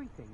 everything.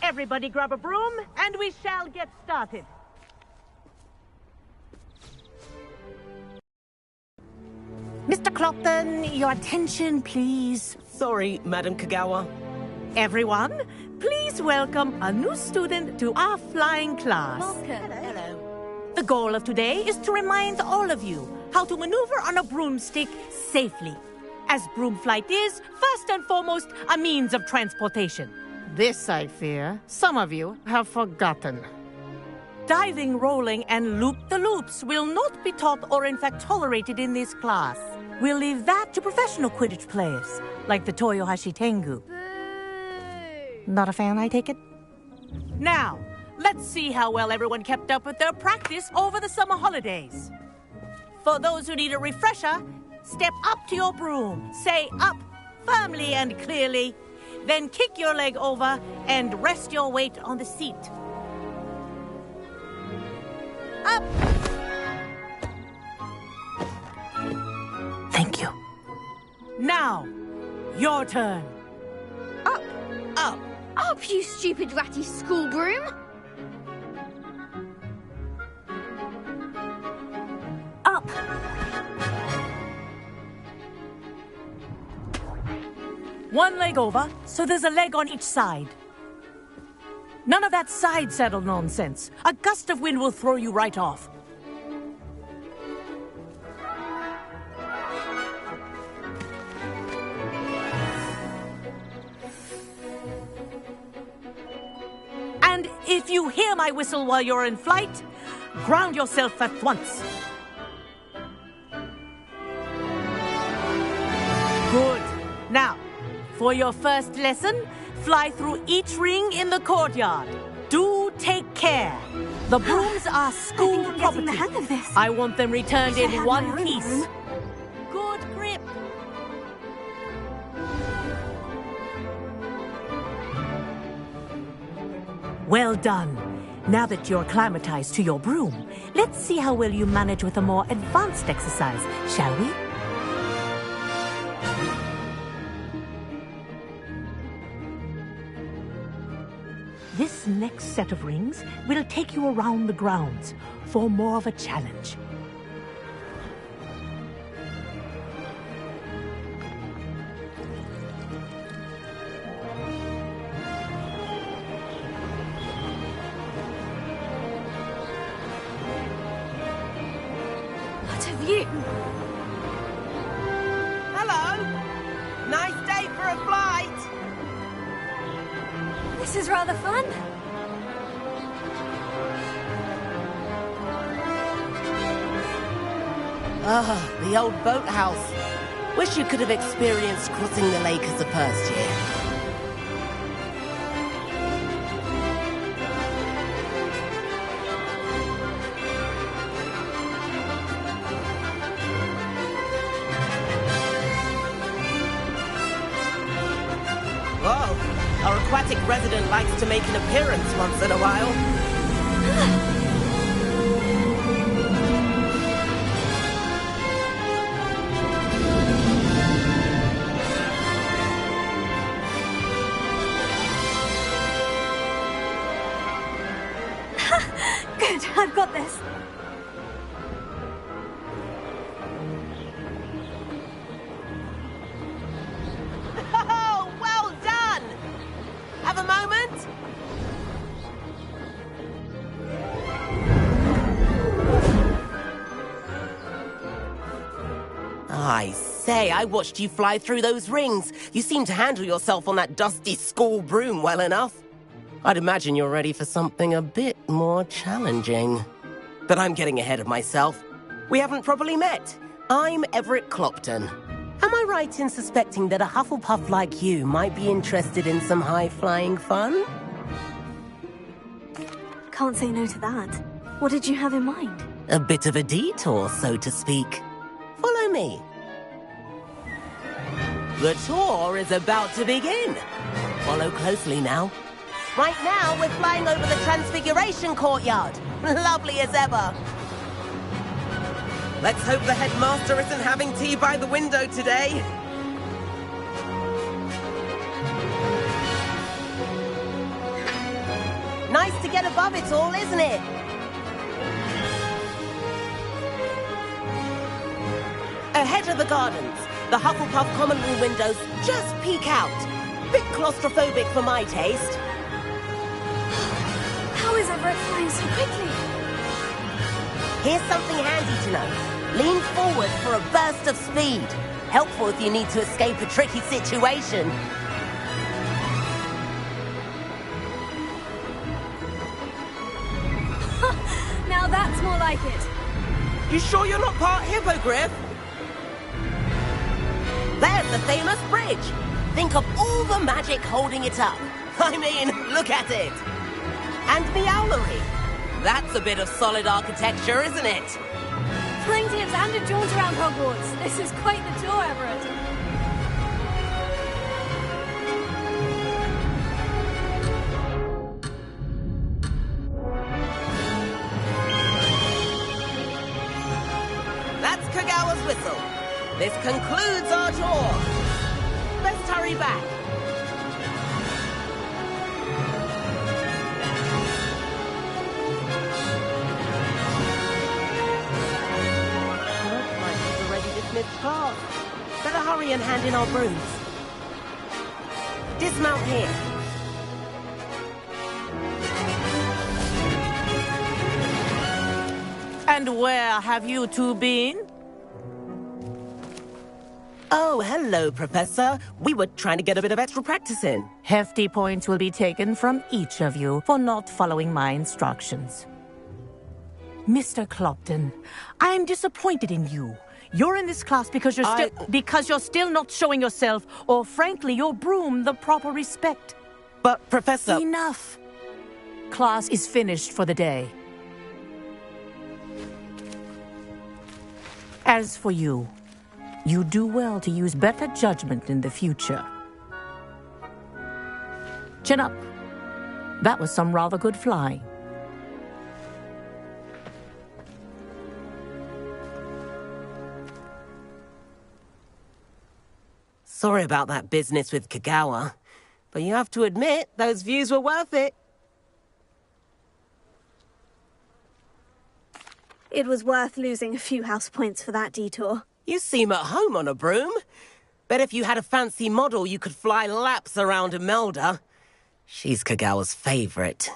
Everybody grab a broom, and we shall get started. Mr. Clopton, your attention, please. Sorry, Madam Kagawa. Everyone, please welcome a new student to our flying class. Welcome. Hello. The goal of today is to remind all of you how to maneuver on a broomstick safely, as broom flight is, first and foremost, a means of transportation. This, I fear, some of you have forgotten. Diving, rolling, and loop-the-loops will not be taught or in fact tolerated in this class. We'll leave that to professional Quidditch players, like the Toyohashi Tengu. Not a fan, I take it? Now, let's see how well everyone kept up with their practice over the summer holidays. For those who need a refresher, step up to your broom, say up firmly and clearly, then kick your leg over and rest your weight on the seat. Up! Thank you. Now, your turn. Up. Up. Up, you stupid ratty school broom. Up. One leg over, so there's a leg on each side. None of that side saddle nonsense. A gust of wind will throw you right off. And if you hear my whistle while you're in flight, ground yourself at once. Good. Now, for your first lesson, fly through each ring in the courtyard. Do take care. The brooms are school property. The hang of this. I want them returned Wish I in had one my own piece. broom. Good grip. Well done. Now that you're acclimatized to your broom, let's see how well you manage with a more advanced exercise, shall we? This next set of rings will take you around the grounds for more of a challenge. What a view. Hello. Nice day for a flight. This is rather fun. Ah, the old boathouse. Wish you could have experienced crossing the lake as a first year. Whoa, our aquatic resident likes to make an appearance once in a while. Good, I've got this. Oh, well done! Have a moment? I say, I watched you fly through those rings. You seem to handle yourself on that dusty school broom well enough. I'd imagine you're ready for something a bit more challenging. But I'm getting ahead of myself. We haven't properly met. I'm Everett Clopton. Am I right in suspecting that a Hufflepuff like you might be interested in some high-flying fun? Can't say no to that. What did you have in mind? A bit of a detour, so to speak. Follow me. The tour is about to begin. Follow closely now. Right now, we're flying over the Transfiguration Courtyard. Lovely as ever. Let's hope the headmaster isn't having tea by the window today. Nice to get above it all, isn't it? Ahead of the gardens, the Hufflepuff common room windows just peek out. Bit claustrophobic for my taste. How is Everett flying so quickly? Here's something handy to know. Lean forward for a burst of speed. Helpful if you need to escape a tricky situation. Now that's more like it. You sure you're not part hippogriff? There's the famous bridge. Think of all the magic holding it up. I mean, look at it. And the owlery. That's a bit of solid architecture, isn't it? Flying tips and a jaunt around Hogwarts. This is quite the tour, Everett. That's Kagawa's whistle. This concludes our tour. Let's hurry back. Looks like we've already dismissed class. Better hurry and hand in our brooms. Dismount here. And where have you two been? Oh, hello, Professor. We were trying to get a bit of extra practice in. Hefty points will be taken from each of you for not following my instructions. Mr. Clopton, I'm disappointed in you. You're in this class because you're still not showing yourself, or frankly, your broom the proper respect. But, Professor... Enough. Class is finished for the day. As for you, you do well to use better judgment in the future. Chin up. That was some rather good flying. Sorry about that business with Kagawa, but you have to admit, those views were worth it. It was worth losing a few house points for that detour. You seem at home on a broom. Bet if you had a fancy model, you could fly laps around Imelda. She's Kagawa's favorite.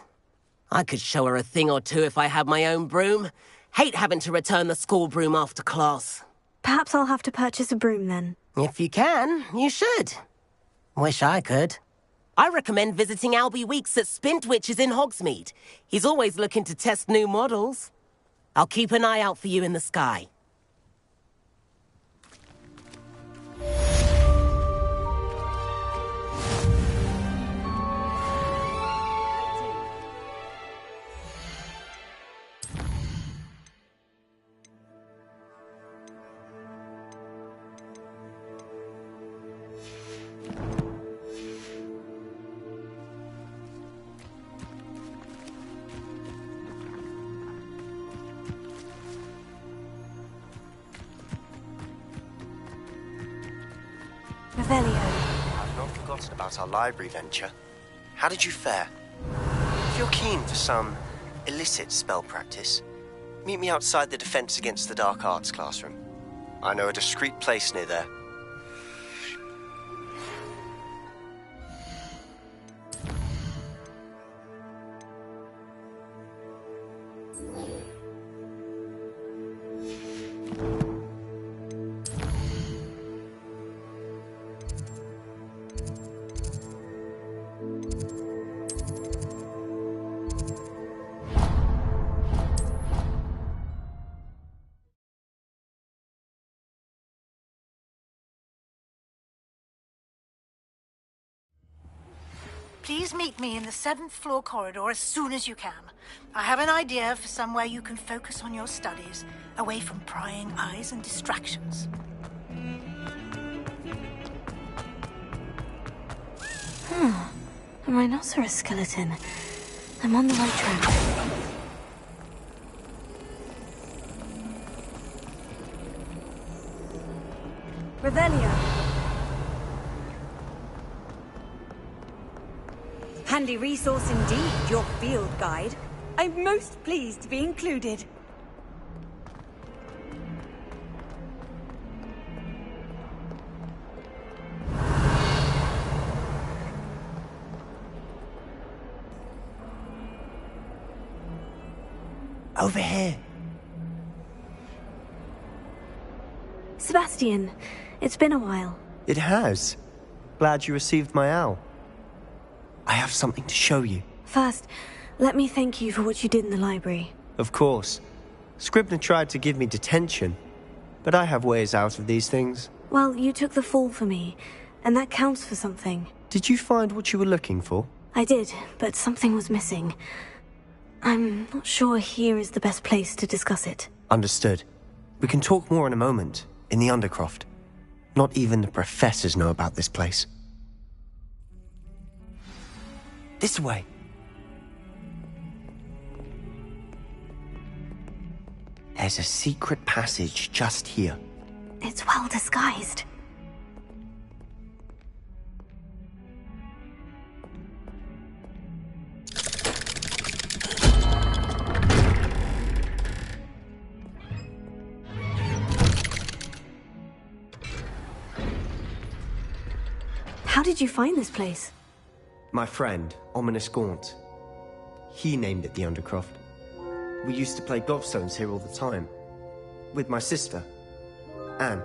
I could show her a thing or two if I had my own broom. Hate having to return the school broom after class. Perhaps I'll have to purchase a broom then. If you can, you should. Wish I could. I recommend visiting Albie Weeks at Spintwitches in Hogsmeade. He's always looking to test new models. I'll keep an eye out for you in the sky. Revelio. I've not forgotten about our library venture. How did you fare? If you're keen for some illicit spell practice, meet me outside the Defense Against the Dark Arts classroom. I know a discreet place near there. Please meet me in the 7th floor corridor as soon as you can. I have an idea for somewhere you can focus on your studies, away from prying eyes and distractions. A rhinoceros skeleton. I'm on the right track. Revelio. Handy resource indeed, your field guide. I'm most pleased to be included. Over here. Sebastian, it's been a while. It has. Glad you received my owl. I have something to show you. First, let me thank you for what you did in the library. Of course. Scribner tried to give me detention, but I have ways out of these things. Well, you took the fall for me, and that counts for something. Did you find what you were looking for? I did, but something was missing. I'm not sure here is the best place to discuss it. Understood. We can talk more in a moment, in the Undercroft. Not even the professors know about this place. This way. There's a secret passage just here. It's well disguised. How did you find this place? My friend, Ominous Gaunt. He named it the Undercroft. We used to play gobstones here all the time. With my sister, Anne.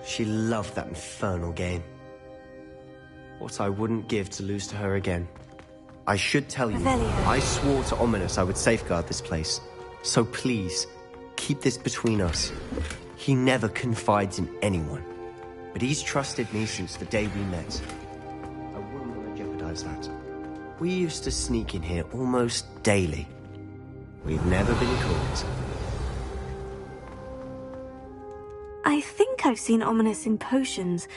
She loved that infernal game. What I wouldn't give to lose to her again. I should tell you, Revelio. I swore to Ominous I would safeguard this place. So please, keep this between us. He never confides in anyone. But he's trusted me since the day we met. I wouldn't want to jeopardize that. We used to sneak in here almost daily. We've never been caught. I think I've seen Ominous in potions.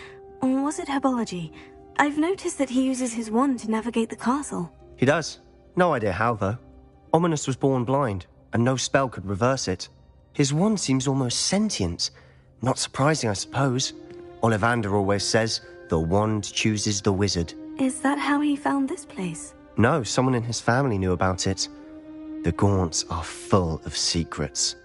Or was it herbology? I've noticed that he uses his wand to navigate the castle. He does. No idea how, though. Ominous was born blind, and no spell could reverse it. His wand seems almost sentient. Not surprising, I suppose. Ollivander always says, the wand chooses the wizard. Is that how he found this place? No, someone in his family knew about it. The Gaunts are full of secrets.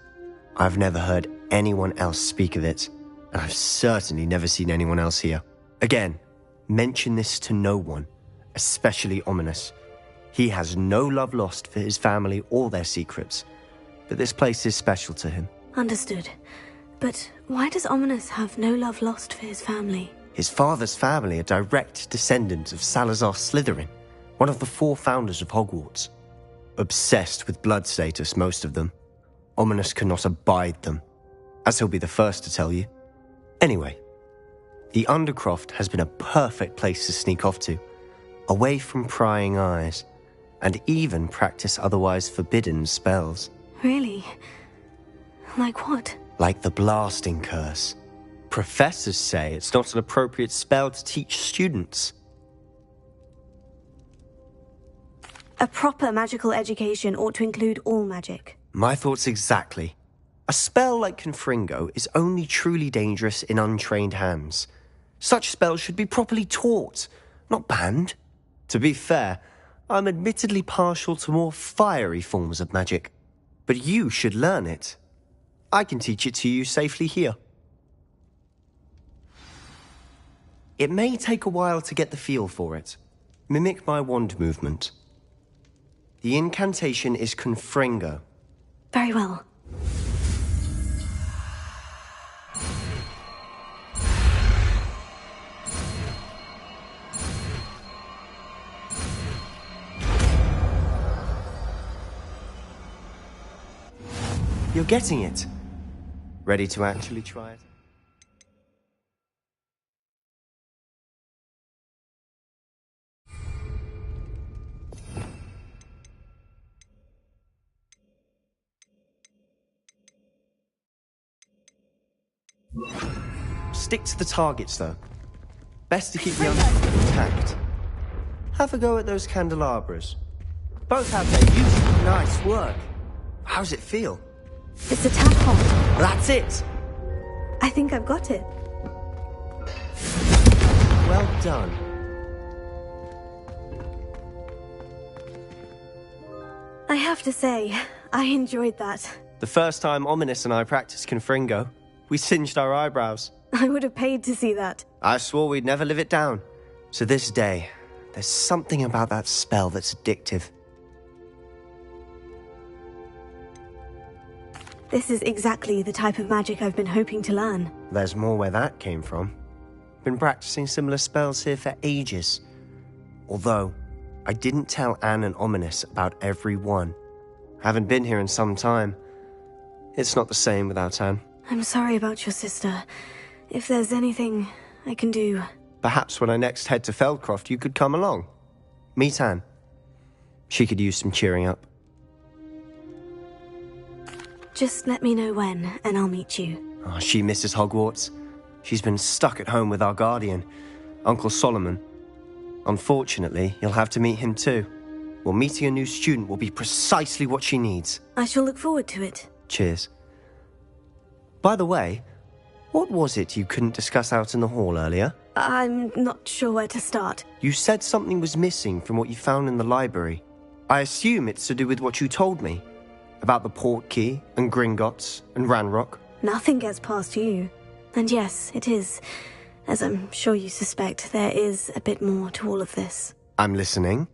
I've never heard anyone else speak of it, and I've certainly never seen anyone else here. Again, mention this to no one, especially Ominous. He has no love lost for his family or their secrets, but this place is special to him. Understood. But why does Ominous have no love lost for his family? His father's family are direct descendants of Salazar Slytherin, one of the 4 founders of Hogwarts. Obsessed with blood status, most of them. Ominous cannot abide them, as he'll be the first to tell you. Anyway, the Undercroft has been a perfect place to sneak off to, away from prying eyes, and even practice otherwise forbidden spells. Really? Like what? Like the blasting curse. Professors say it's not an appropriate spell to teach students. A proper magical education ought to include all magic. My thoughts exactly. A spell like Confringo is only truly dangerous in untrained hands. Such spells should be properly taught, not banned. To be fair, I'm admittedly partial to more fiery forms of magic. But you should learn it. I can teach it to you safely here. It may take a while to get the feel for it. Mimic my wand movement. The incantation is Confringo. Very well. You're getting it. Ready to actually try it? Stick to the targets, though. Best to keep the undercroft intact. Have a go at those candelabras. Both have their use. Nice work. How's it feel? It's a tad hot. That's it. I think I've got it. Well done. I have to say, I enjoyed that. The first time Ominous and I practiced Confringo, we singed our eyebrows. I would have paid to see that. I swore we'd never live it down. To this day, there's something about that spell that's addictive. This is exactly the type of magic I've been hoping to learn. There's more where that came from. Been practicing similar spells here for ages. Although, I didn't tell Anne and Ominous about every one. Haven't been here in some time. It's not the same without Anne. I'm sorry about your sister. If there's anything I can do... Perhaps when I next head to Feldcroft, you could come along. Meet Anne. She could use some cheering up. Just let me know when, and I'll meet you. Oh, she misses Hogwarts. She's been stuck at home with our guardian, Uncle Solomon. Unfortunately, you'll have to meet him too. Well, meeting a new student will be precisely what she needs. I shall look forward to it. Cheers. By the way, what was it you couldn't discuss out in the hall earlier? I'm not sure where to start. You said something was missing from what you found in the library. I assume it's to do with what you told me. About the Portkey, and Gringotts, and Ranrock. Nothing gets past you. And yes, it is. As I'm sure you suspect, there is a bit more to all of this. I'm listening.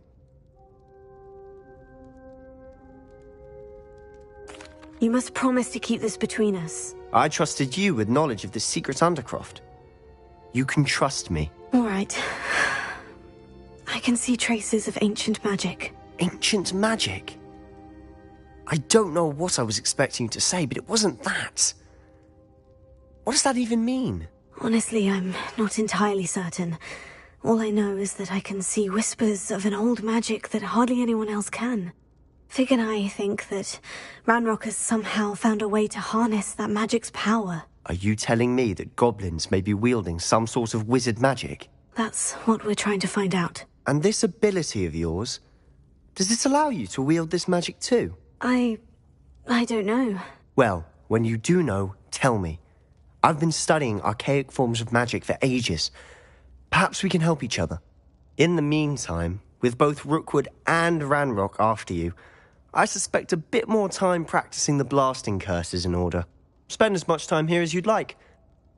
You must promise to keep this between us. I trusted you with knowledge of the secret Undercroft. You can trust me. All right. I can see traces of ancient magic. Ancient magic? I don't know what I was expecting you to say, but it wasn't that. What does that even mean? Honestly, I'm not entirely certain. All I know is that I can see whispers of an old magic that hardly anyone else can. Fig and I think that Ranrock has somehow found a way to harness that magic's power. Are you telling me that goblins may be wielding some sort of wizard magic? That's what we're trying to find out. And this ability of yours, does it allow you to wield this magic too? I don't know. Well, when you do know, tell me. I've been studying archaic forms of magic for ages. Perhaps we can help each other. In the meantime, with both Rookwood and Ranrock after you, I suspect a bit more time practicing the blasting curse is in order. Spend as much time here as you'd like.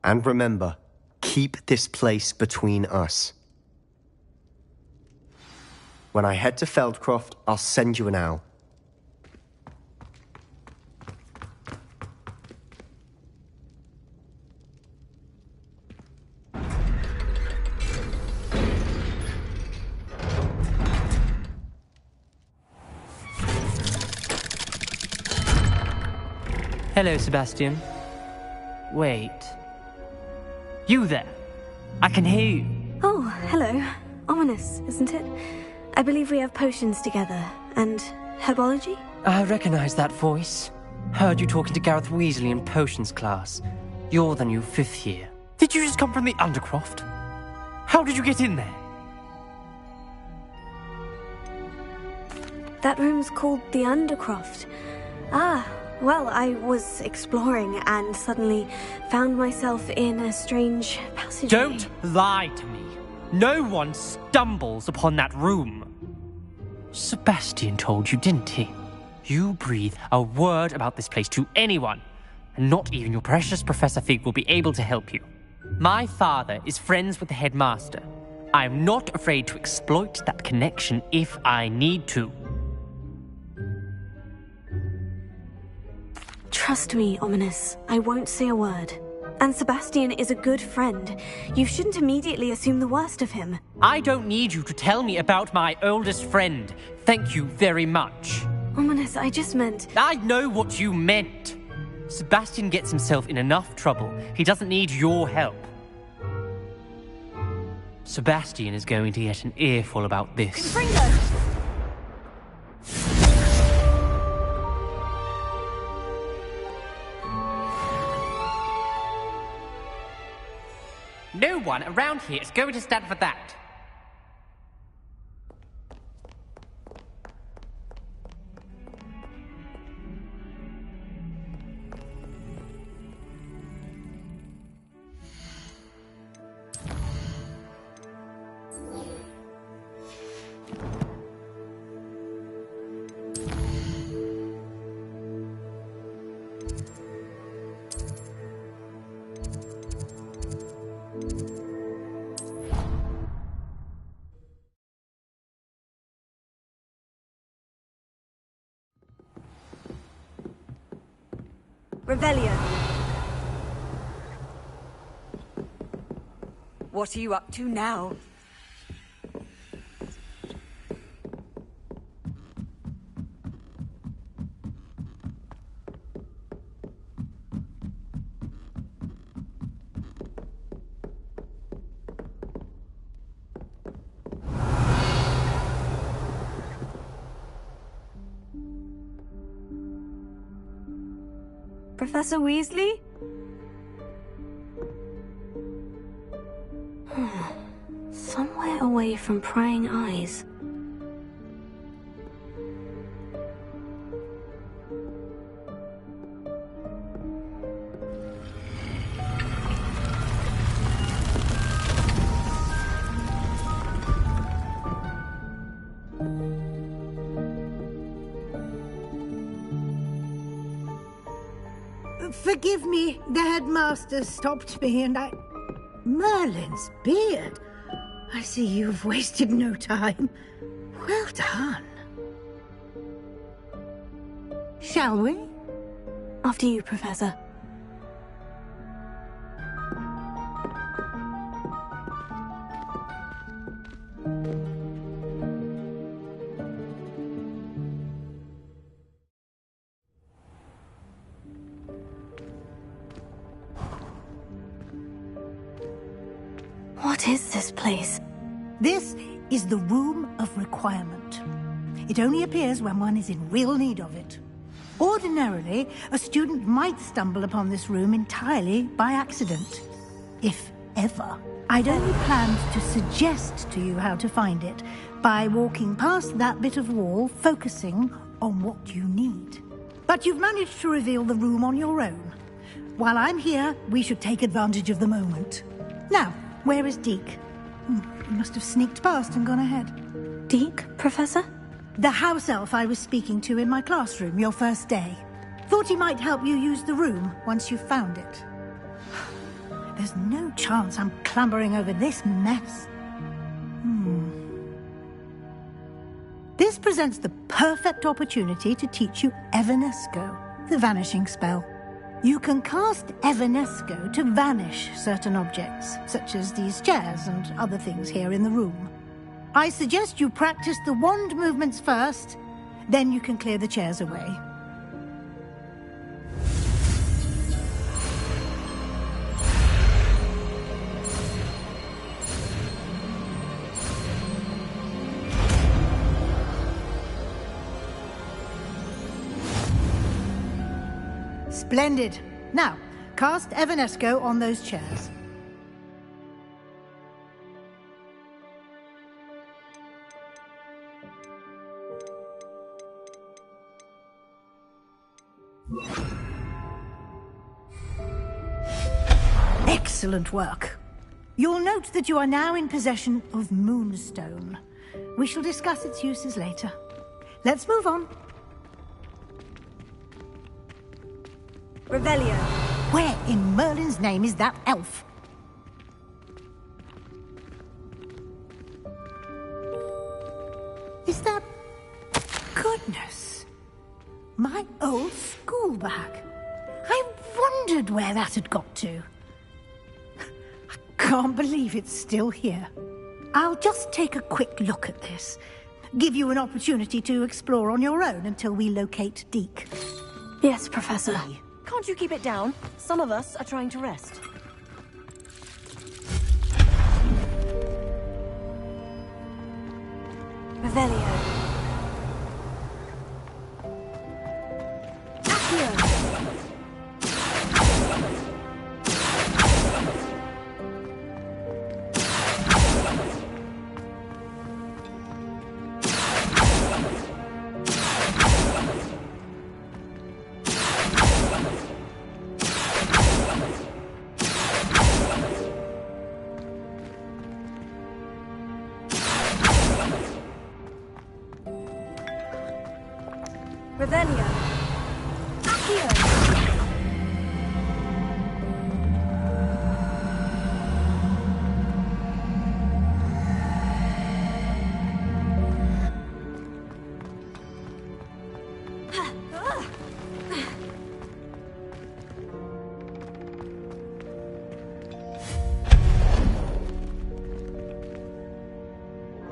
And remember, keep this place between us. When I head to Feldcroft, I'll send you an owl. Hello, Sebastian. Wait. You there? I can hear you. Oh, hello. Ominous, isn't it? I believe we have potions together. And herbology? I recognize that voice. Heard you talking to Gareth Weasley in potions class. You're the new 5th year. Did you just come from the Undercroft? How did you get in there? That room's called the Undercroft. Ah, well, I was exploring and suddenly found myself in a strange passage. Don't lie to me. No one stumbles upon that room. Sebastian told you, didn't he? You breathe a word about this place to anyone, and not even your precious Professor Fig will be able to help you. My father is friends with the headmaster. I am not afraid to exploit that connection if I need to. Trust me, Ominous. I won't say a word. And Sebastian is a good friend. You shouldn't immediately assume the worst of him. I don't need you to tell me about my oldest friend. Thank you very much. Ominous, I just meant... I know what you meant. Sebastian gets himself in enough trouble. He doesn't need your help. Sebastian is going to get an earful about this. Confringo! No one around here is going to stand for that. Revelio. What are you up to now? Professor Weasley? Somewhere away from prying eyes. Forgive me, the headmaster stopped me and Merlin's beard. I see you've wasted no time. Well done. Shall we? After you, Professor. What is this place? This is the Room of Requirement. It only appears when one is in real need of it. Ordinarily, a student might stumble upon this room entirely by accident. If ever. I'd only planned to suggest to you how to find it by walking past that bit of wall, focusing on what you need. But you've managed to reveal the room on your own. While I'm here, we should take advantage of the moment. Now, where is Deke? He must have sneaked past and gone ahead. Deke, Professor? The house elf I was speaking to in my classroom your first day. Thought he might help you use the room once you've found it. There's no chance I'm clambering over this mess. This presents the perfect opportunity to teach you Evanesco, the vanishing spell. You can cast Evanesco to vanish certain objects, such as these chairs and other things here in the room. I suggest you practice the wand movements first, then you can clear the chairs away. Splendid. Now, cast Evanesco on those chairs. Excellent work. You'll note that you are now in possession of Moonstone. We shall discuss its uses later. Let's move on. Revelio. Where in Merlin's name is that elf? Is that... Goodness. My old school bag. I wondered where that had got to. I can't believe it's still here. I'll just take a quick look at this. Give you an opportunity to explore on your own until we locate Deke. Yes, Professor. Can't you keep it down? Some of us are trying to rest. Revelio. Revelio. Accio.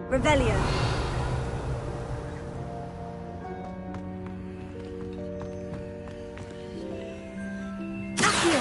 Revelio. Accio.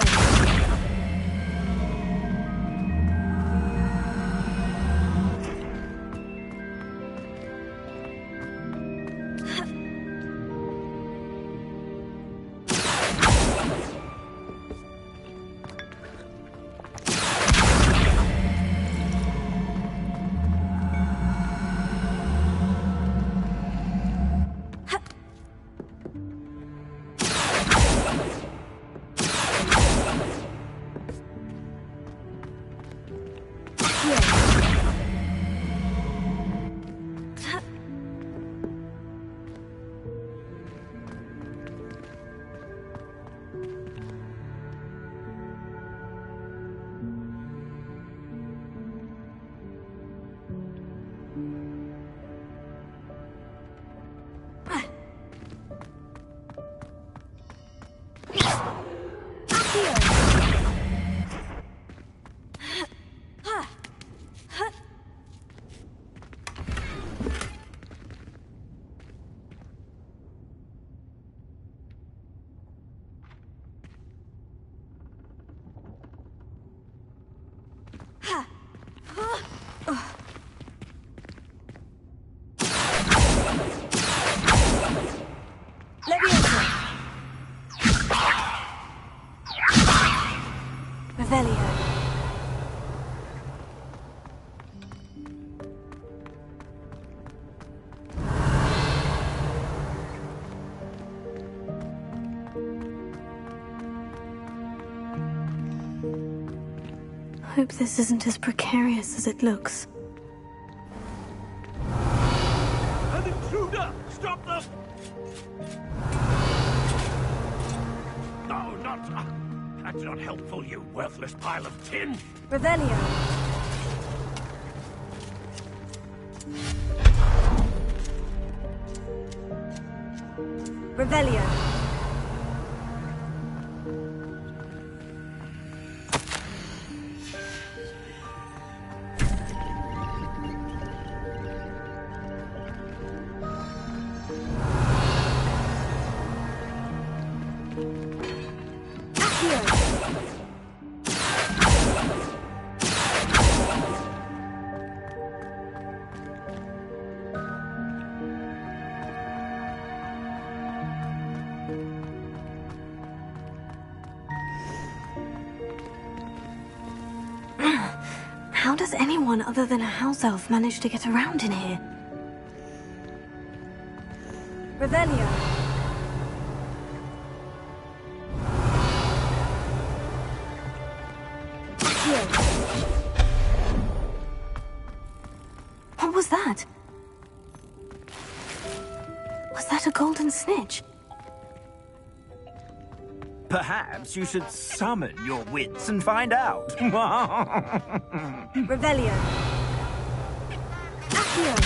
Revelio. Hope this isn't as precarious as it looks. An intruder! Stop them! No, not... that's not helpful, you worthless pile of tin! Revelio. Revelio. How does anyone other than a house elf manage to get around in here? Revelio. What was that? Was that a golden snitch? Perhaps you should summon your wits and find out. Revelio. Accio.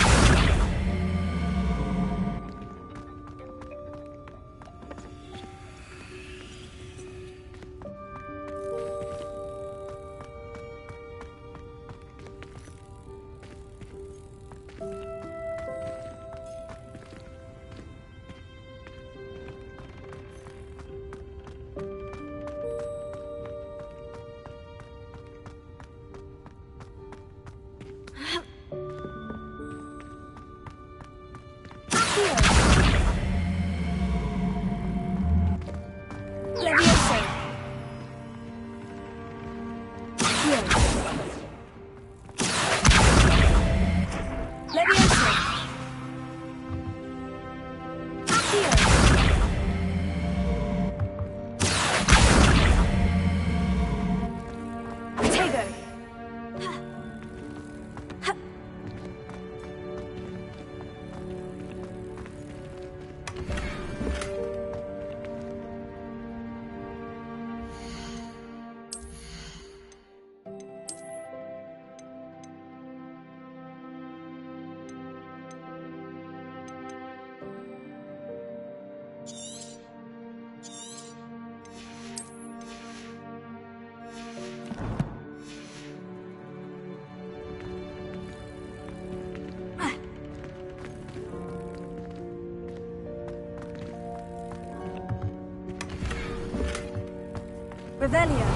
Revelio.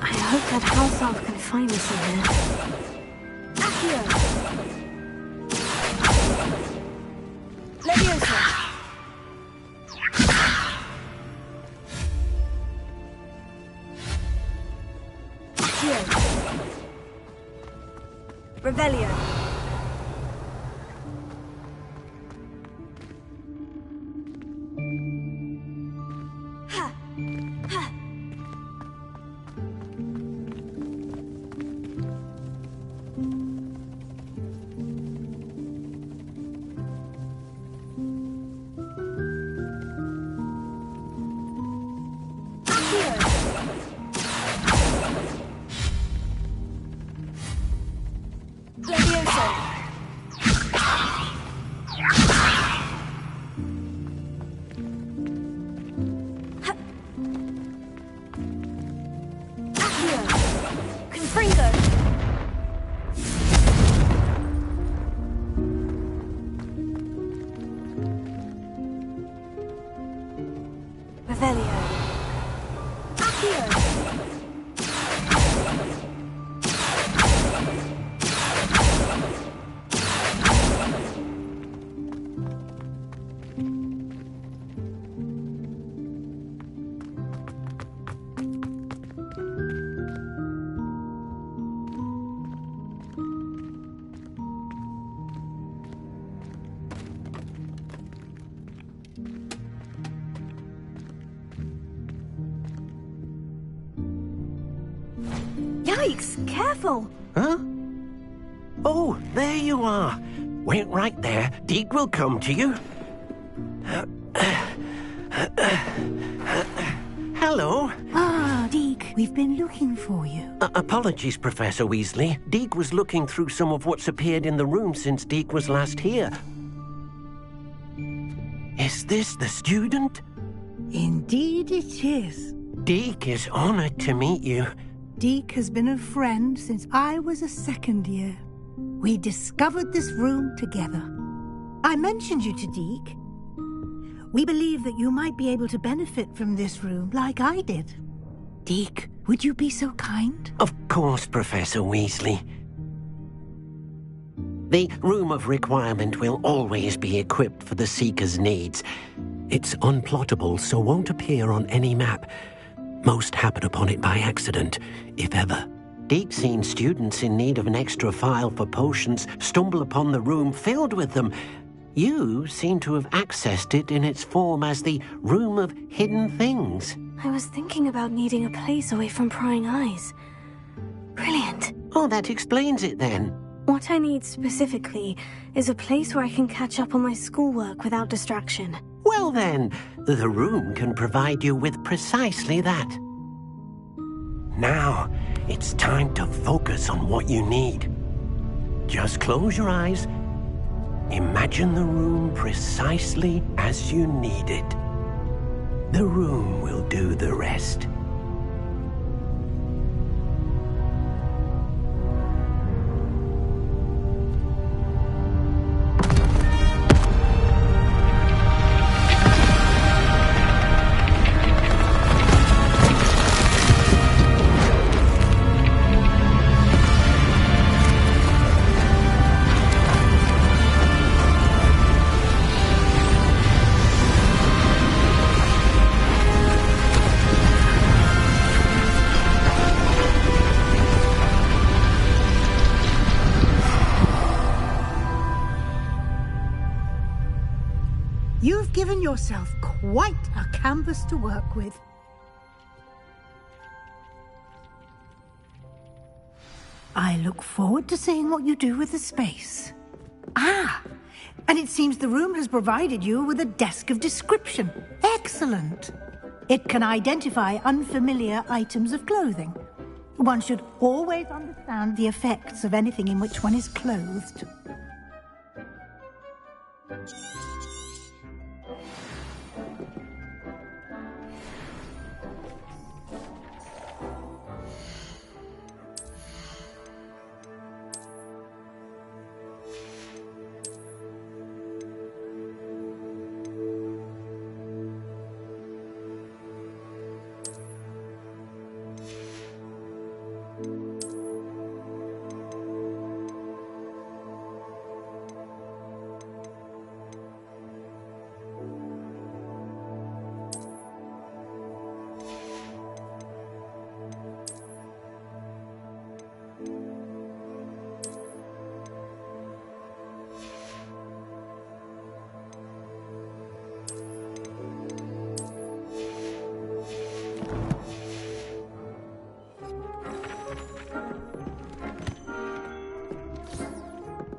I hope that house elf can find us in here. Accio. Leviosa. Revelio. Ha! Ha! Yikes! Careful! Huh? Oh, there you are. Wait right there. Deke will come to you. Hello. Ah, Deke, we've been looking for you. Apologies, Professor Weasley. Deke was looking through some of what's appeared in the room since Deke was last here. Is this the student? Indeed it is. Deke is honored to meet you. Deke has been a friend since I was a second year. We discovered this room together. I mentioned you to Deke. We believe that you might be able to benefit from this room like I did. Deke, would you be so kind? Of course, Professor Weasley. The Room of Requirement will always be equipped for the Seeker's needs. It's unplottable, so won't appear on any map. Most happen upon it by accident, if ever. Deke's seen students in need of an extra file for potions stumble upon the room filled with them. You seem to have accessed it in its form as the Room of Hidden Things. I was thinking about needing a place away from prying eyes. Brilliant. Oh, that explains it then. What I need specifically is a place where I can catch up on my schoolwork without distraction. Well then, the room can provide you with precisely that. Now, it's time to focus on what you need. Just close your eyes. Imagine the room precisely as you need it. The room will do the rest. You've given yourself quite a canvas to work with. I look forward to seeing what you do with the space. Ah, and it seems the room has provided you with a desk of description. Excellent. It can identify unfamiliar items of clothing. One should always understand the effects of anything in which one is clothed.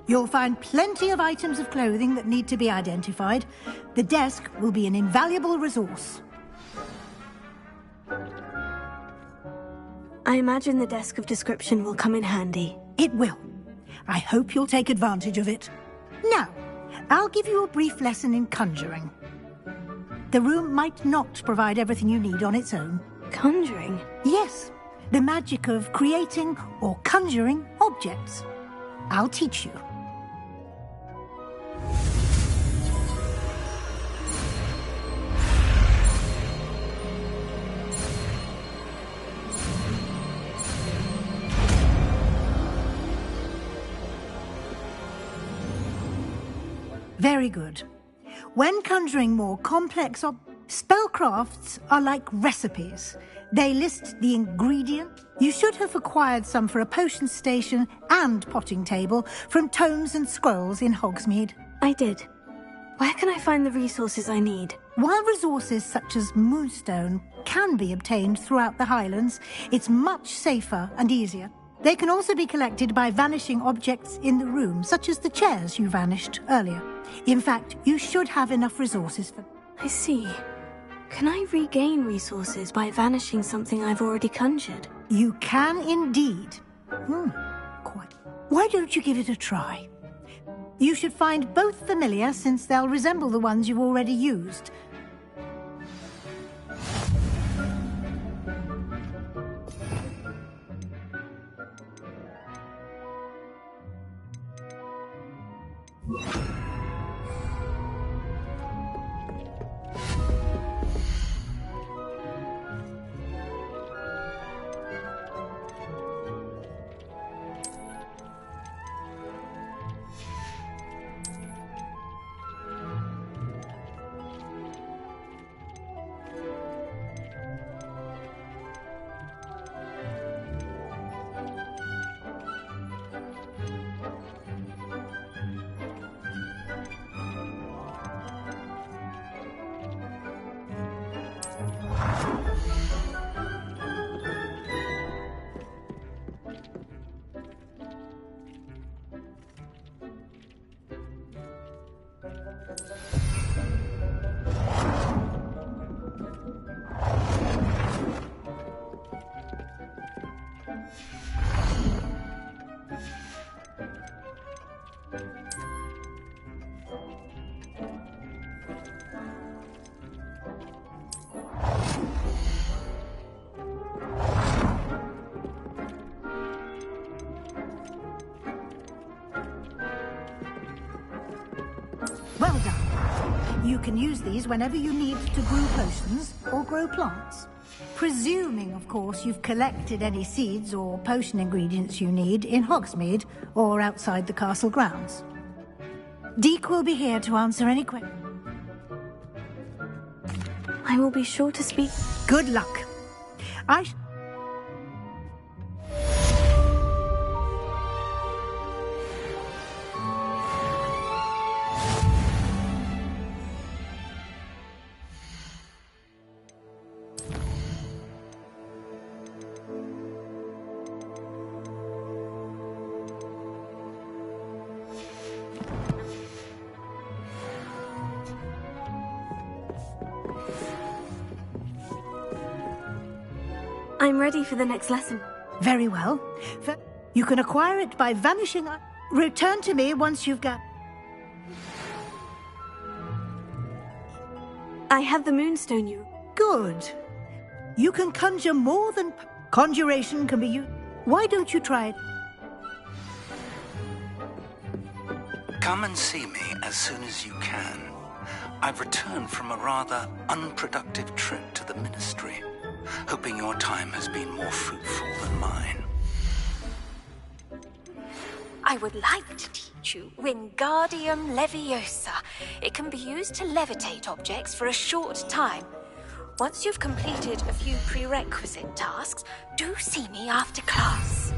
You'll find plenty of items of clothing that need to be identified. The desk will be an invaluable resource. I imagine the desk of description will come in handy. It will. I hope you'll take advantage of it. Now, I'll give you a brief lesson in conjuring. The room might not provide everything you need on its own. Conjuring? Yes, the magic of creating or conjuring objects. I'll teach you. Very good. When conjuring more complex spellcrafts are like recipes. They list the ingredient. You should have acquired some for a potion station and potting table from tomes and scrolls in Hogsmeade. I did. Where can I find the resources I need? While resources such as Moonstone can be obtained throughout the Highlands, it's much safer and easier. They can also be collected by vanishing objects in the room, such as the chairs you vanished earlier. In fact, you should have enough resources for... I see. Can I regain resources by vanishing something I've already conjured? You can indeed. Quite. Why don't you give it a try? You should find both familiar, since they'll resemble the ones you've already used. Well done. You can use these whenever you need to brew potions or grow plants. Presuming, of course, you've collected any seeds or potion ingredients you need in Hogsmeade or outside the castle grounds. Deke will be here to answer any questions. I will be sure to speak. Good luck. I'm ready for the next lesson. Very well. You can acquire it by vanishing. Return to me once you've got... I have the Moonstone you... Good. You can conjure more than... Conjuration can be used. Why don't you try it? Come and see me as soon as you can. I've returned from a rather unproductive trip to the Ministry, hoping your time has been more fruitful than mine. I would like to teach you Wingardium Leviosa. It can be used to levitate objects for a short time. Once you've completed a few prerequisite tasks, do see me after class.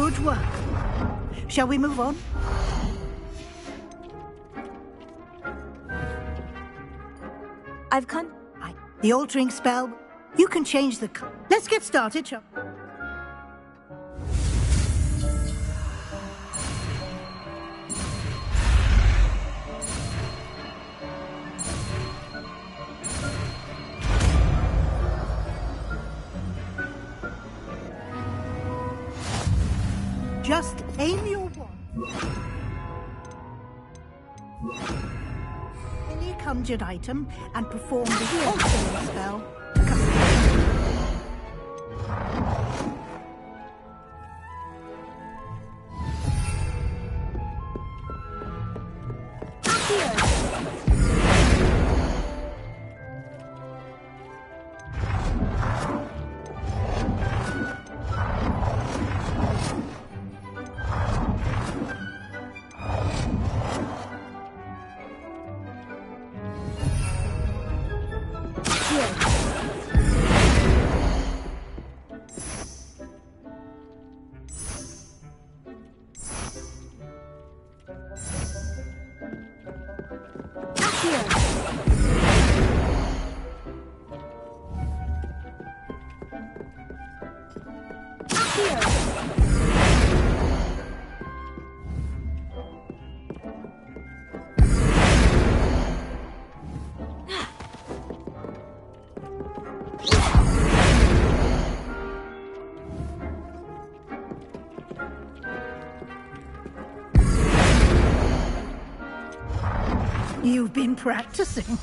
Good work. Shall we move on? I've come. Right. The altering spell. You can change the... Let's get started, shall we? Just aim your wand. Any conjured item and perform the altering spell to You've been practicing.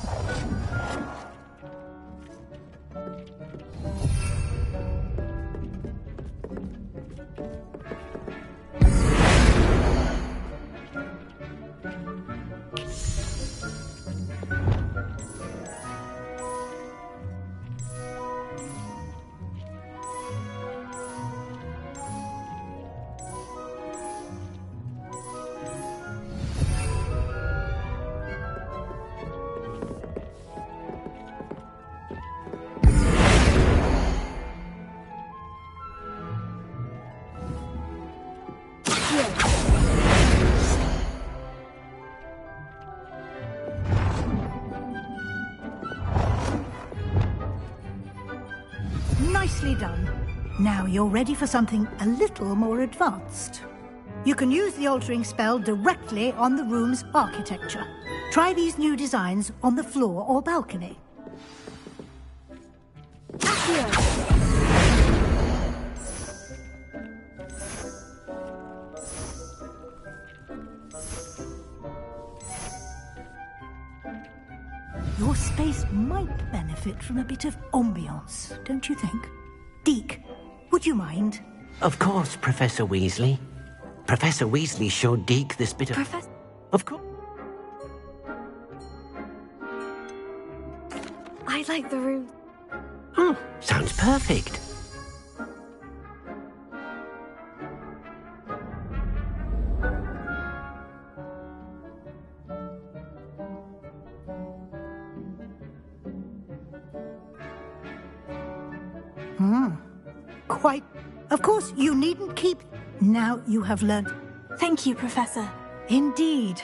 Nicely done. Now you're ready for something a little more advanced. You can use the altering spell directly on the room's architecture. Try these new designs on the floor or balcony. Your space might benefit from a bit of ambiance, don't you think? Deke, would you mind? Of course, Professor Weasley. Professor Weasley showed Deke this bit of... Professor... Of course. I like the room. Sounds perfect. Quite. Of course, you needn't keep... Now you have learned... Thank you, Professor. Indeed.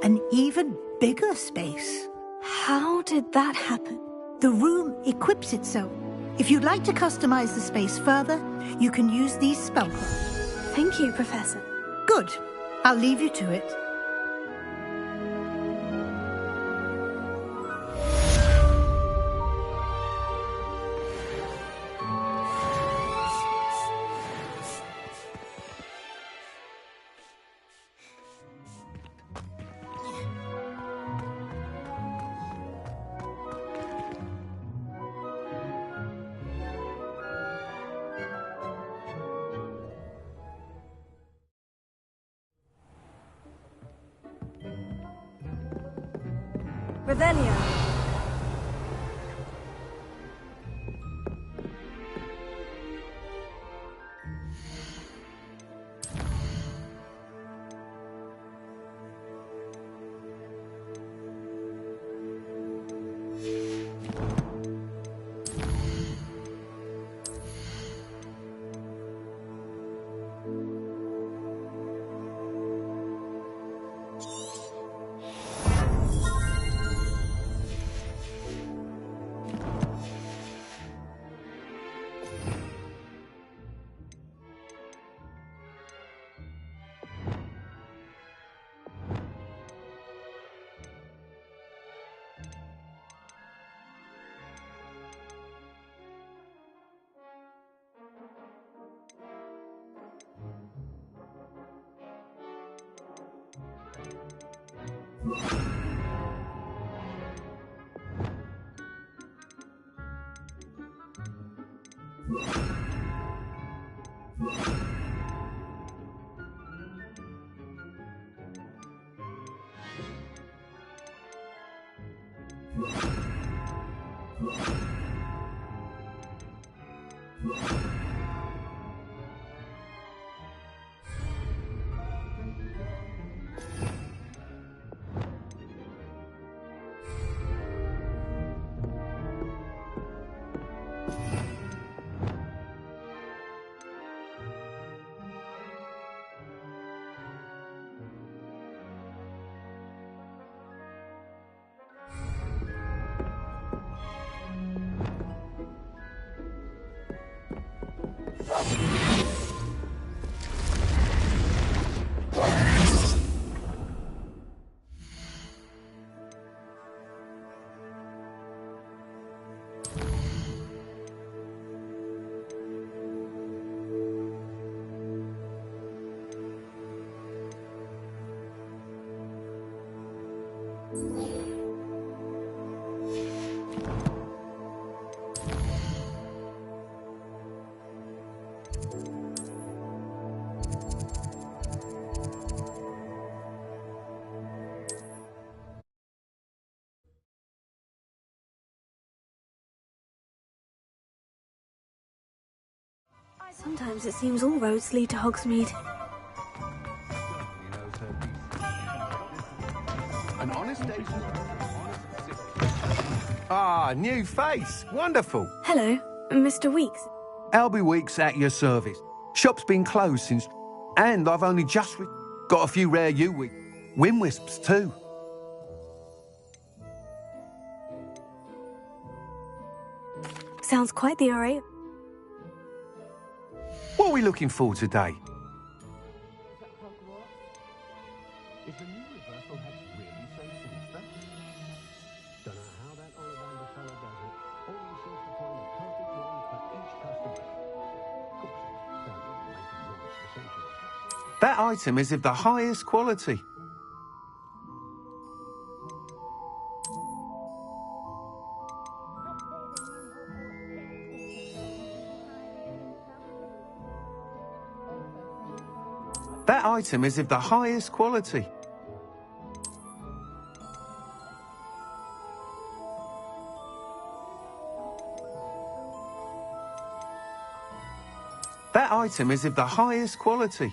An even bigger space. How did that happen? The room equips itself. If you'd like to customize the space further, you can use these spellcrafts. Thank you, Professor. Good. I'll leave you to it. Revelio. Sometimes it seems all roads lead to Hogsmeade. An honest day's Ah, new face. Wonderful. Hello, Mr. Weeks. Albie Weeks at your service. Shop's been closed since... And I've only just got a few rare Wind Wisps too. Sounds quite the array. What are we looking for today? Is the new reversal hex really so sinister? Don't know how that Ollivander fellow does it. Always seems to find the perfect one for each customer. Of course, it's only making noise essentially. That item is of the highest quality. That item is of the highest quality. That item is of the highest quality.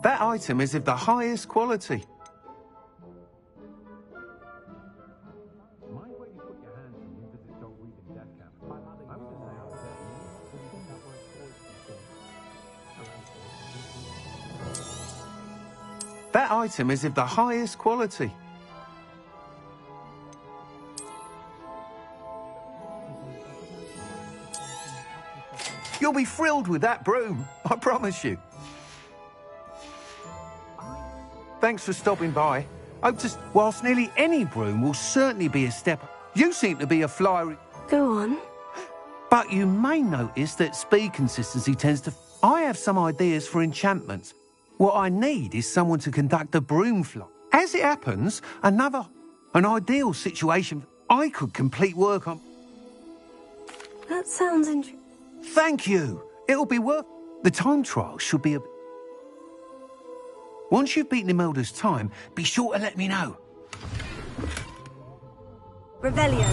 That item is of the highest quality. That item is of the highest quality. You'll be thrilled with that broom, I promise you. Thanks for stopping by. Whilst nearly any broom will certainly be a step, you seem to be a flyer. Go on. But you may notice that speed consistency tends to... I have some ideas for enchantments. What I need is someone to conduct a broom fly. As it happens, an ideal situation I could complete work on. That sounds interesting. Thank you. It'll be worth... The time trial should be a... Once you've beaten Imelda's time, be sure to let me know. Revelio.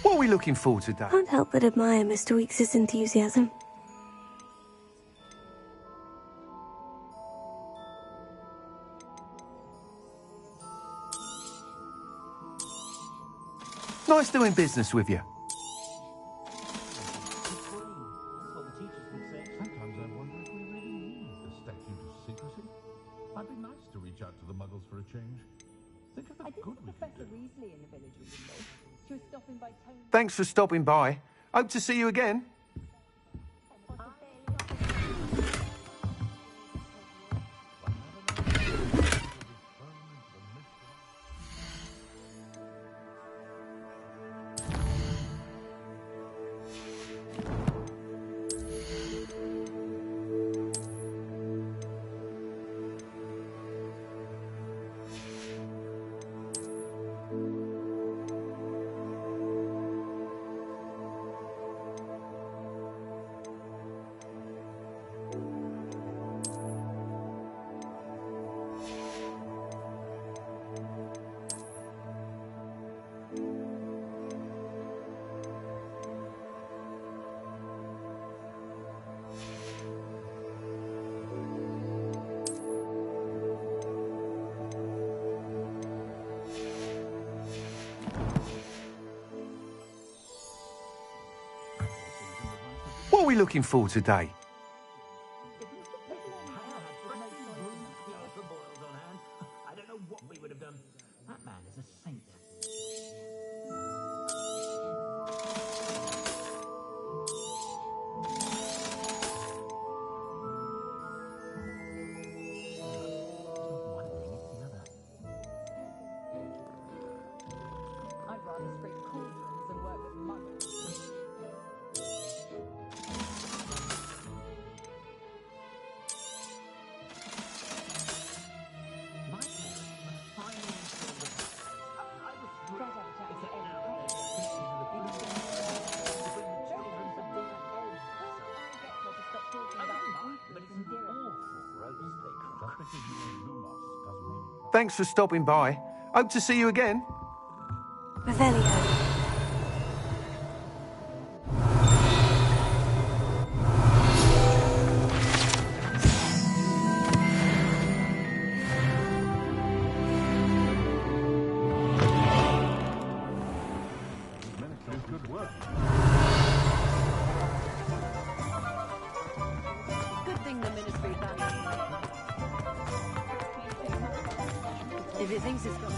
What are we looking for today? Can't help but admire Mr. Weeks' enthusiasm. Nice doing business with you. Sometimes I wonder if we really need the statute of secrecy. I'd be nice to reach out to the Muggles for a change. Think of the good we could do. Weasley in the village recently. She was stopping by Tony. Thanks for stopping by. Hope to see you again. What are we looking for today? I don't know what we would have done. That man is a saint. I'd rather scrape cauldrons than work with muggles. Thanks for stopping by. Hope to see you again. Revelio. Good work. Good thing the ministry values me. If it thinks it's got...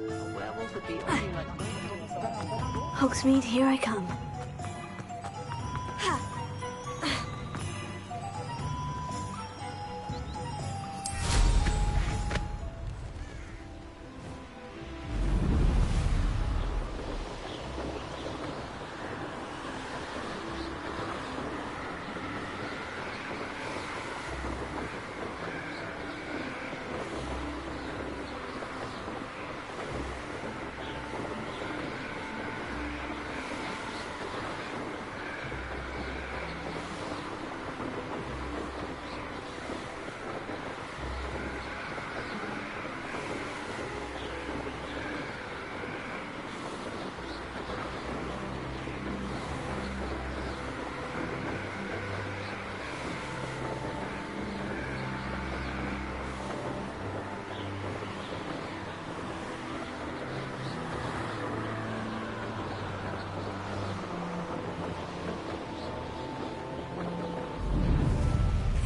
A werewolf would be only like... Hogsmeade, here I come.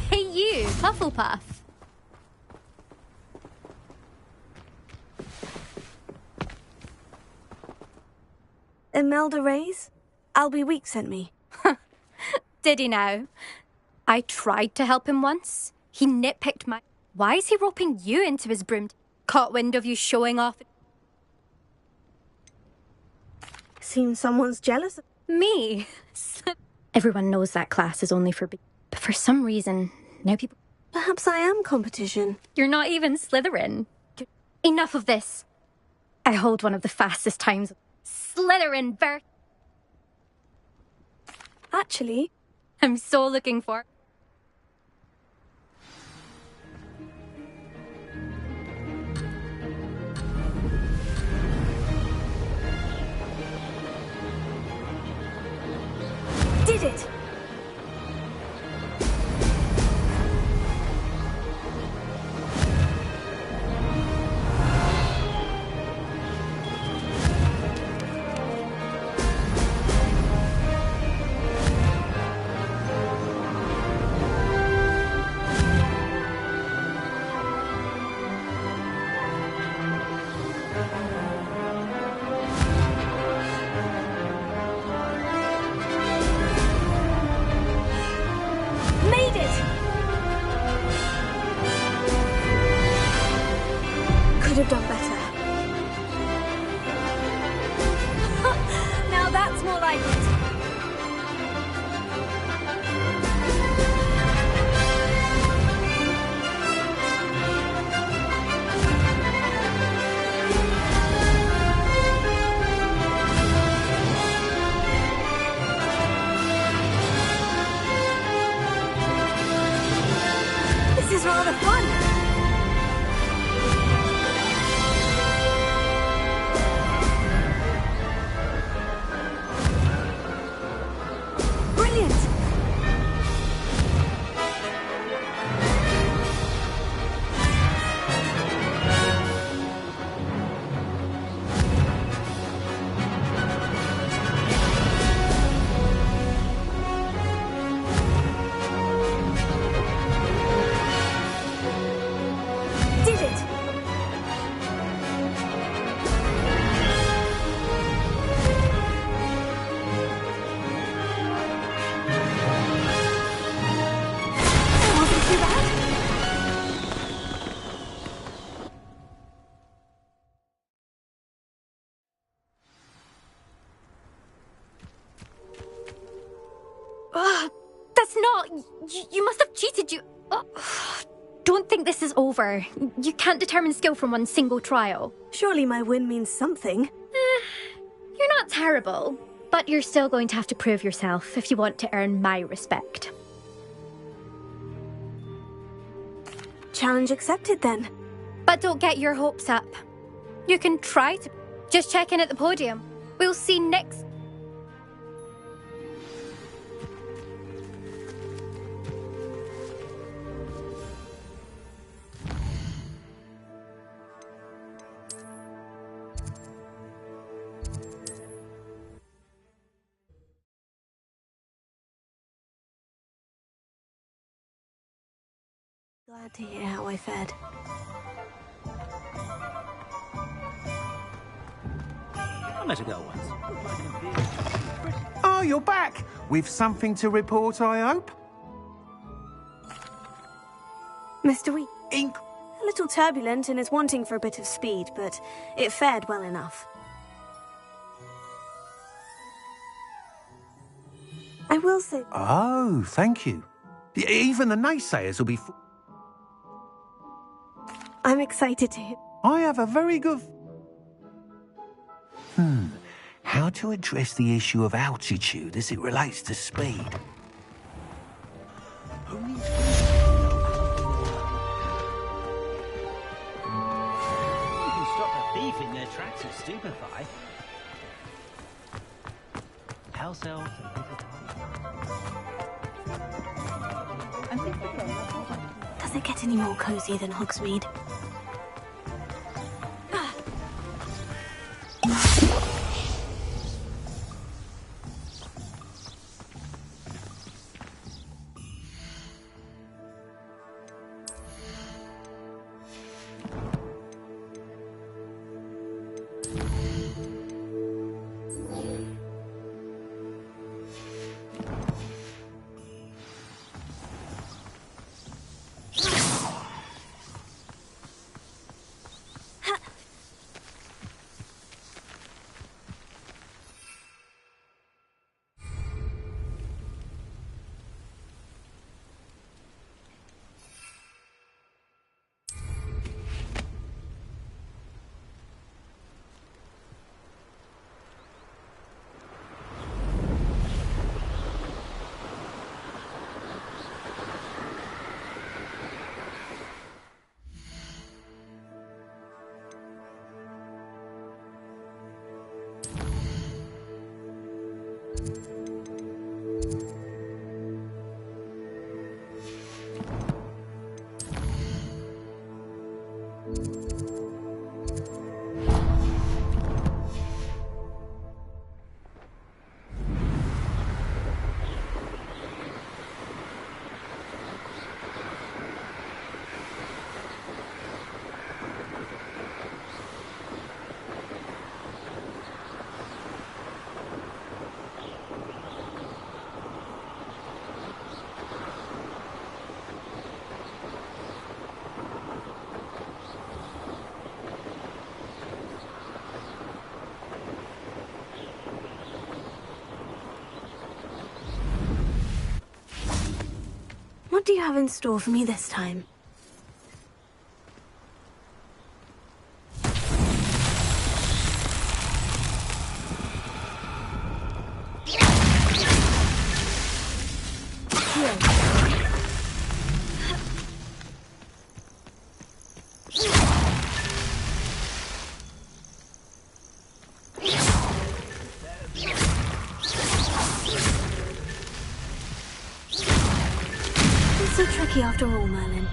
Hey you, Hufflepuff. Imelda Reyes? Albie Weeks sent me. Did he now? I tried to help him once. He nitpicked my... Why is he roping you into his broom? Caught wind of you showing off... Seems someone's jealous. Me? Everyone knows that class is only for... But for some reason, now people... Perhaps I am competition. You're not even Slytherin. Enough of this. I hold one of the fastest times. Slytherin Actually, I'm so looking for. did it! Made it! Could have done better. Now that's more like it. This is rather fun. Brilliant. Did it! That wasn't too bad. That's not. You must have cheated. Don't think this is over. You can't determine skill from one single trial. Surely my win means something. You're not terrible, but you're still going to have to prove yourself if you want to earn my respect. Challenge accepted then. But don't get your hopes up. You can try to. Just check in at the podium. We'll see next. Glad to hear how I fared. I met a girl once. Oh, you're back! With something to report, I hope? Mr. Wheat. Ink. A little turbulent and is wanting for a bit of speed, but it fared well enough. I will say... Oh, thank you. Even the naysayers will be... I'm excited to hear... I have a very good... How to address the issue of altitude as it relates to speed? You can stop the thief in their tracks at Stupefy. House elves and Does it get any more cozy than Hogsmeade? What do you have in store for me this time? So tricky after all, Merlin.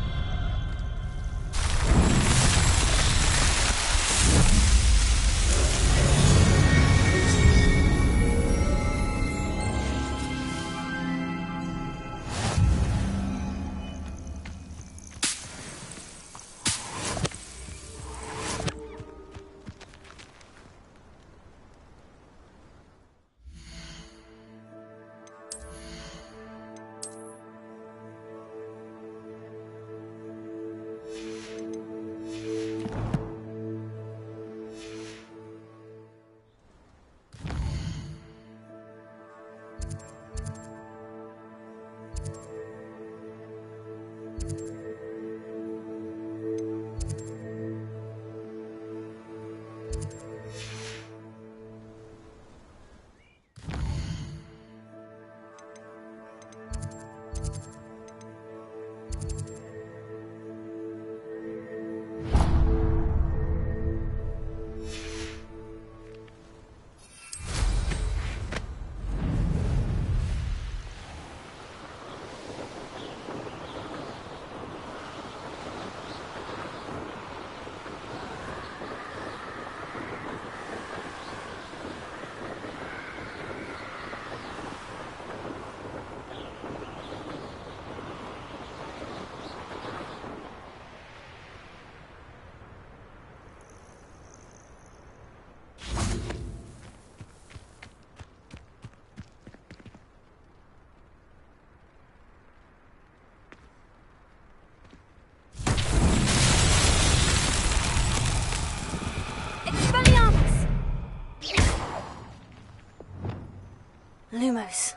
Lumos.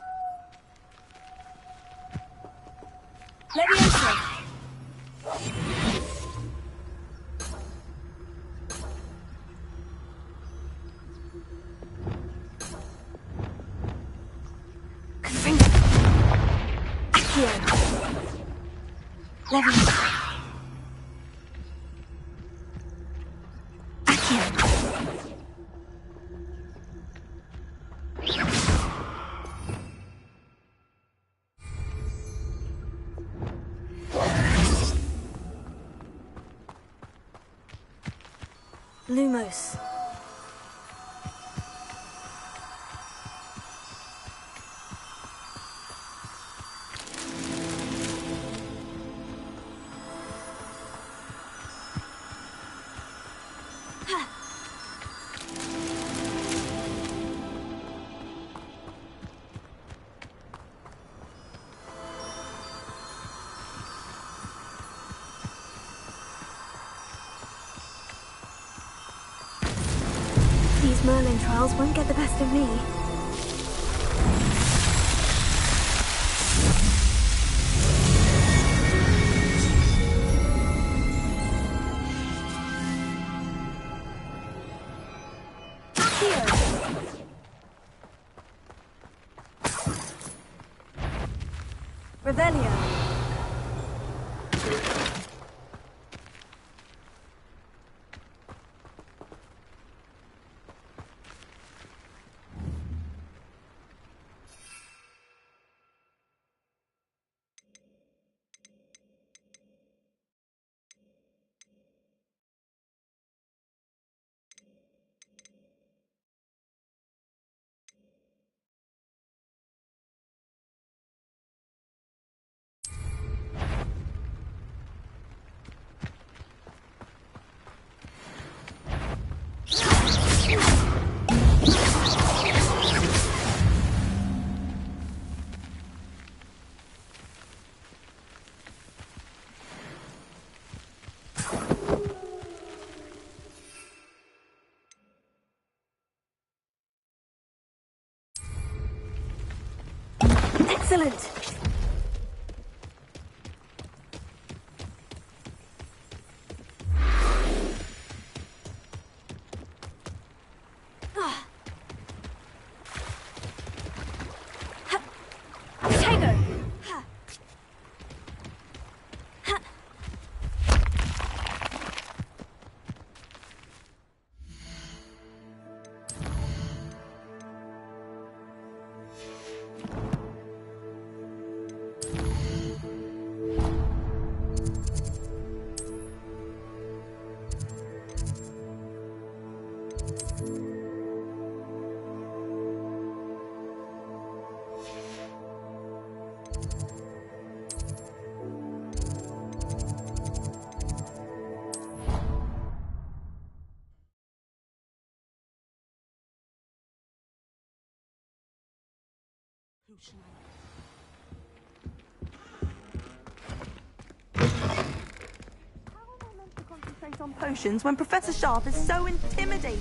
Leviosa! Accio. Leviosa. Accio. Lumos. These Merlin trials won't get the best of me. Revelio. Excellent. Concentrate on potions when Professor Sharp is so intimidating.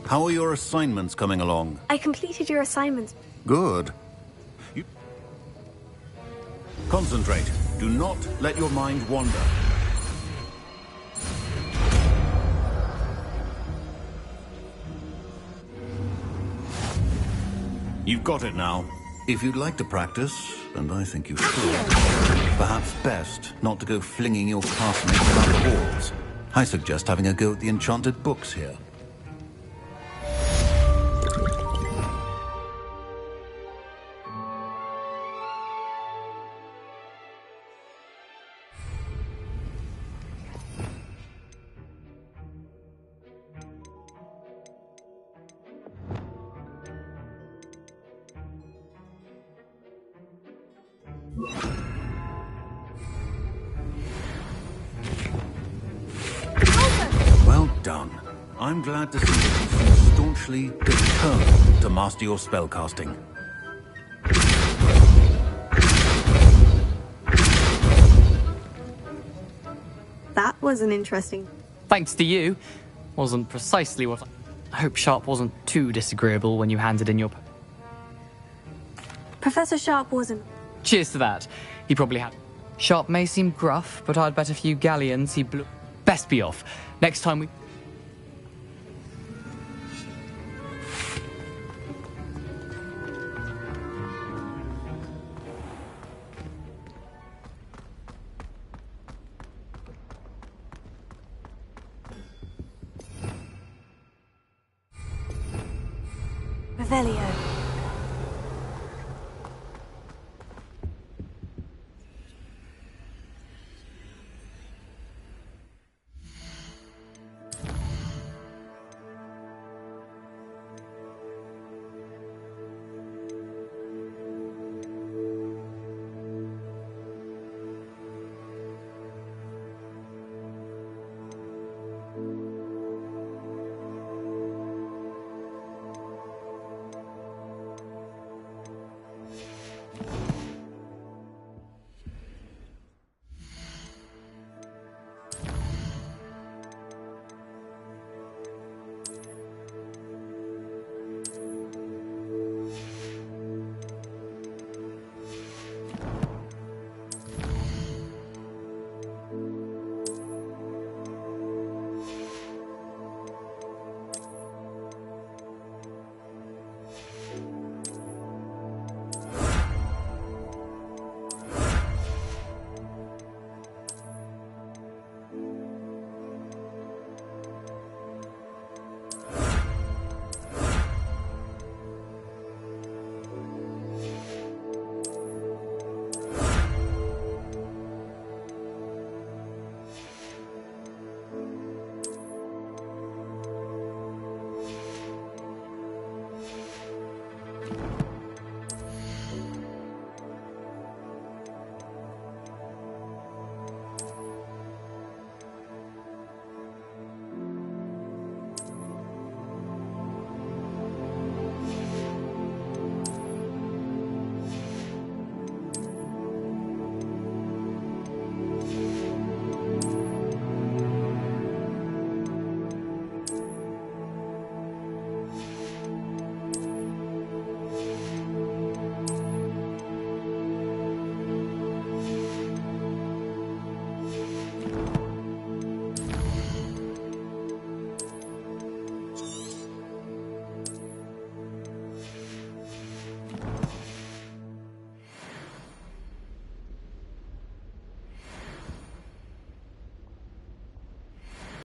How are your assignments coming along? I completed your assignments. Good. Concentrate. Do not let your mind wander. You've got it now. If you'd like to practice, and I think you should, perhaps best not to go flinging your classmates about the halls. I suggest having a go at the enchanted books here. Well done. I'm glad to see that you seem staunchly determined to master your spellcasting. That was an interesting... Thanks to you. Wasn't precisely what I hope Sharp wasn't too disagreeable when you handed in your... Professor Sharp wasn't... Cheers to that. He probably had... Sharp may seem gruff, but I'd bet a few galleons he blew... Best be off. Next time we... Revelio.